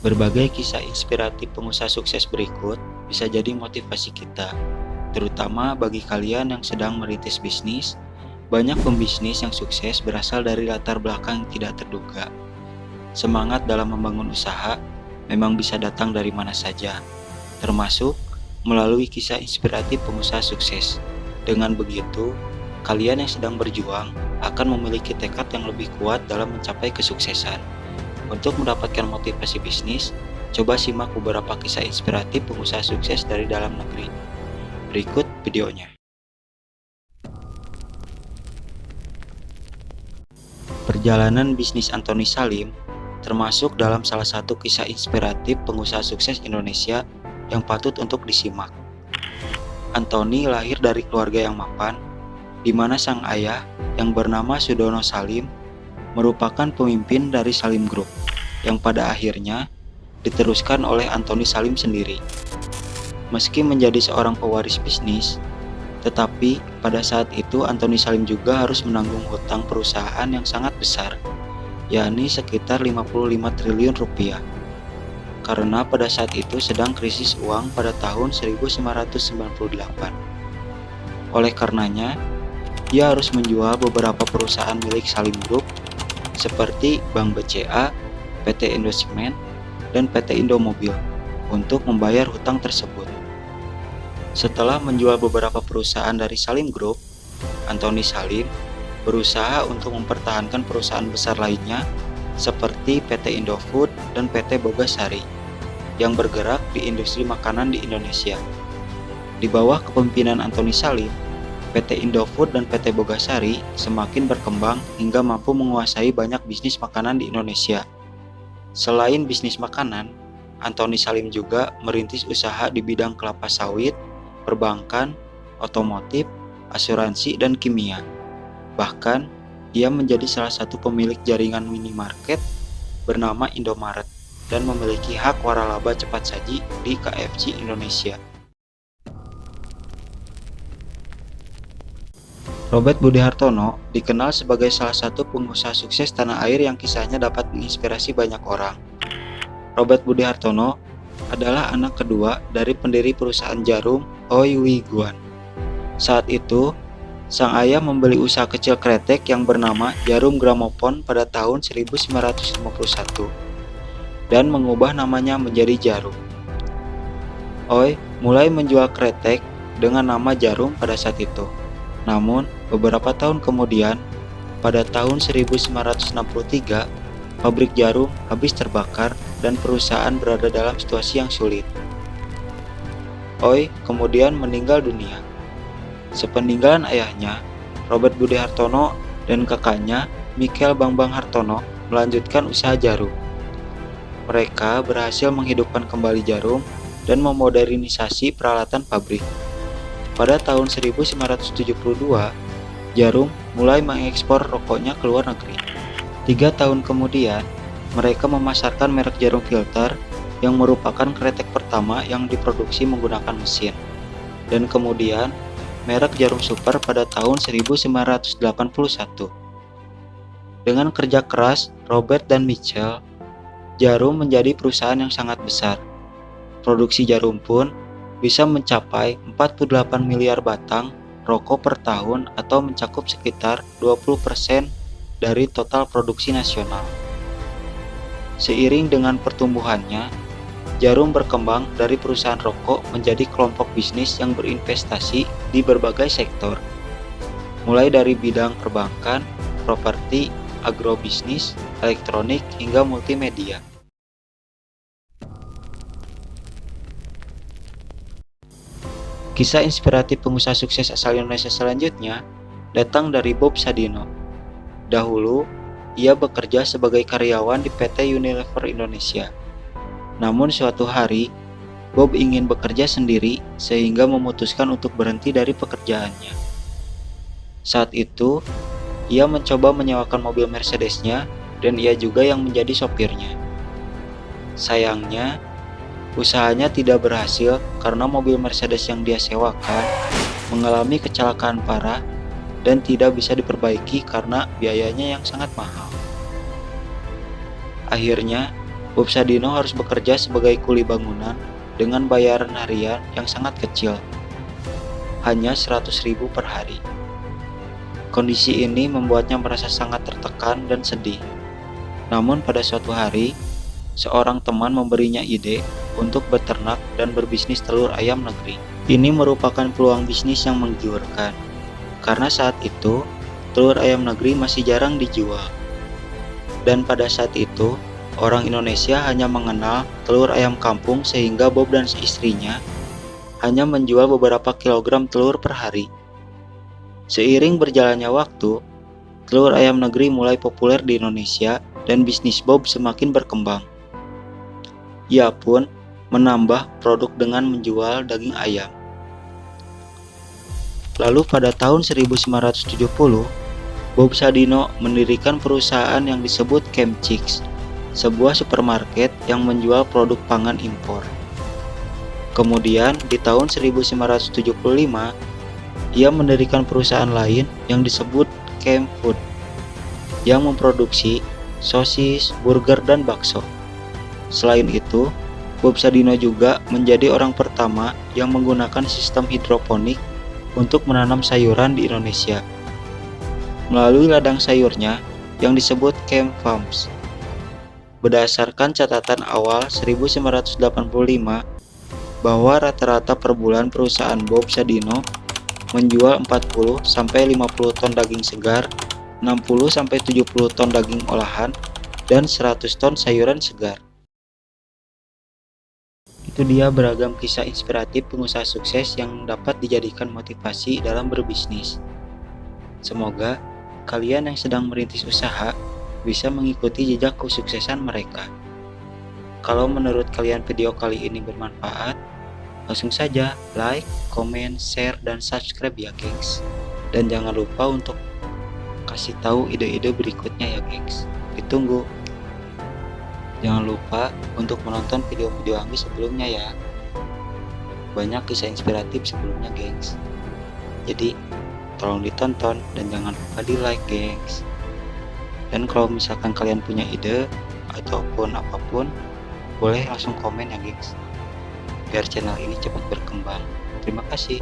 Berbagai kisah inspiratif pengusaha sukses berikut bisa jadi motivasi kita, terutama bagi kalian yang sedang merintis bisnis. Banyak pembisnis yang sukses berasal dari latar belakang yang tidak terduga. Semangat dalam membangun usaha memang bisa datang dari mana saja, termasuk melalui kisah inspiratif pengusaha sukses. Dengan begitu, kalian yang sedang berjuang akan memiliki tekad yang lebih kuat dalam mencapai kesuksesan. Untuk mendapatkan motivasi bisnis, coba simak beberapa kisah inspiratif pengusaha sukses dari dalam negeri. Berikut videonya. Perjalanan bisnis Anthony Salim termasuk dalam salah satu kisah inspiratif pengusaha sukses Indonesia yang patut untuk disimak. Anthony lahir dari keluarga yang mapan, di mana sang ayah yang bernama Sudono Salim merupakan pemimpin dari Salim Group, yang pada akhirnya diteruskan oleh Anthony Salim sendiri. Meski menjadi seorang pewaris bisnis, tetapi pada saat itu Anthony Salim juga harus menanggung hutang perusahaan yang sangat besar, yakni sekitar 55 triliun rupiah. Karena pada saat itu sedang krisis uang pada tahun 1998. Oleh karenanya, dia harus menjual beberapa perusahaan milik Salim Group seperti Bank BCA, PT Indosemen, dan PT Indomobil untuk membayar hutang tersebut. Setelah menjual beberapa perusahaan dari Salim Group, Anthony Salim berusaha untuk mempertahankan perusahaan besar lainnya seperti PT Indofood dan PT Bogasari yang bergerak di industri makanan di Indonesia. Di bawah kepemimpinan Anthony Salim, PT Indofood dan PT Bogasari semakin berkembang hingga mampu menguasai banyak bisnis makanan di Indonesia. Selain bisnis makanan, Anthony Salim juga merintis usaha di bidang kelapa sawit, perbankan, otomotif, asuransi, dan kimia. Bahkan, dia menjadi salah satu pemilik jaringan minimarket bernama Indomaret dan memiliki hak waralaba cepat saji di KFC Indonesia. Robert Budi Hartono dikenal sebagai salah satu pengusaha sukses tanah air yang kisahnya dapat menginspirasi banyak orang. Robert Budi Hartono adalah anak kedua dari pendiri perusahaan jarum Oi Wee Guan. Saat itu, sang ayah membeli usaha kecil kretek yang bernama Jarum Gramopon pada tahun 1951 dan mengubah namanya menjadi Jarum. Oi mulai menjual kretek dengan nama Jarum pada saat itu. Namun, beberapa tahun kemudian, pada tahun 1963, pabrik jarum habis terbakar dan perusahaan berada dalam situasi yang sulit. Oi kemudian meninggal dunia. Sepeninggalan ayahnya, Robert Budi Hartono dan kakaknya, Michael Bambang Hartono, melanjutkan usaha jarum. Mereka berhasil menghidupkan kembali jarum dan memodernisasi peralatan pabrik. Pada tahun 1972, Jarum mulai mengekspor rokoknya ke luar negeri. 3 tahun kemudian, mereka memasarkan merek jarum filter yang merupakan kretek pertama yang diproduksi menggunakan mesin. Dan kemudian, merek jarum super pada tahun 1981. Dengan kerja keras Robert dan Michael, Jarum menjadi perusahaan yang sangat besar. Produksi jarum pun bisa mencapai 48 miliar batang rokok per tahun atau mencakup sekitar 20% dari total produksi nasional. Seiring dengan pertumbuhannya, Jarum berkembang dari perusahaan rokok menjadi kelompok bisnis yang berinvestasi di berbagai sektor, mulai dari bidang perbankan, properti, agrobisnis, elektronik, hingga multimedia. Kisah inspiratif pengusaha sukses asal Indonesia selanjutnya datang dari Bob Sadino. Dahulu, ia bekerja sebagai karyawan di PT Unilever Indonesia. Namun suatu hari, Bob ingin bekerja sendiri sehingga memutuskan untuk berhenti dari pekerjaannya. Saat itu, ia mencoba menyewakan mobil Mercedes-nya dan ia juga yang menjadi sopirnya. Sayangnya, usahanya tidak berhasil karena mobil Mercedes yang dia sewakan mengalami kecelakaan parah dan tidak bisa diperbaiki karena biayanya yang sangat mahal. Akhirnya, Bob Sadino harus bekerja sebagai kuli bangunan dengan bayaran harian yang sangat kecil, hanya 100.000 per hari. Kondisi ini membuatnya merasa sangat tertekan dan sedih. Namun pada suatu hari, seorang teman memberinya ide untuk beternak dan berbisnis telur ayam negeri. Ini merupakan peluang bisnis yang menggiurkan, karena saat itu telur ayam negeri masih jarang dijual. Dan pada saat itu, orang Indonesia hanya mengenal telur ayam kampung sehingga Bob dan istrinya hanya menjual beberapa kilogram telur per hari. Seiring berjalannya waktu, telur ayam negeri mulai populer di Indonesia dan bisnis Bob semakin berkembang. Ia pun menambah produk dengan menjual daging ayam. Lalu pada tahun 1970, Bob Sadino mendirikan perusahaan yang disebut Camp Chicks, sebuah supermarket yang menjual produk pangan impor. Kemudian di tahun 1975, ia mendirikan perusahaan lain yang disebut Camp Food, yang memproduksi sosis, burger, dan bakso. Selain itu, Bob Sadino juga menjadi orang pertama yang menggunakan sistem hidroponik untuk menanam sayuran di Indonesia melalui ladang sayurnya yang disebut Camp Farms. Berdasarkan catatan awal 1985, bahwa rata-rata per bulan perusahaan Bob Sadino menjual 40-50 ton daging segar, 60-70 ton daging olahan, dan 100 ton sayuran segar. Itu dia beragam kisah inspiratif pengusaha sukses yang dapat dijadikan motivasi dalam berbisnis. Semoga kalian yang sedang merintis usaha bisa mengikuti jejak kesuksesan mereka. Kalau menurut kalian video kali ini bermanfaat, langsung saja like, komen, share, dan subscribe ya gengs. Dan jangan lupa untuk kasih tahu ide-ide berikutnya ya gengs. Ditunggu. Jangan lupa untuk menonton video-video Anggi sebelumnya ya. Banyak kisah inspiratif sebelumnya gengs. Jadi tolong ditonton dan jangan lupa di like gengs. Dan kalau misalkan kalian punya ide ataupun apapun, boleh langsung komen ya gengs, biar channel ini cepat berkembang. Terima kasih.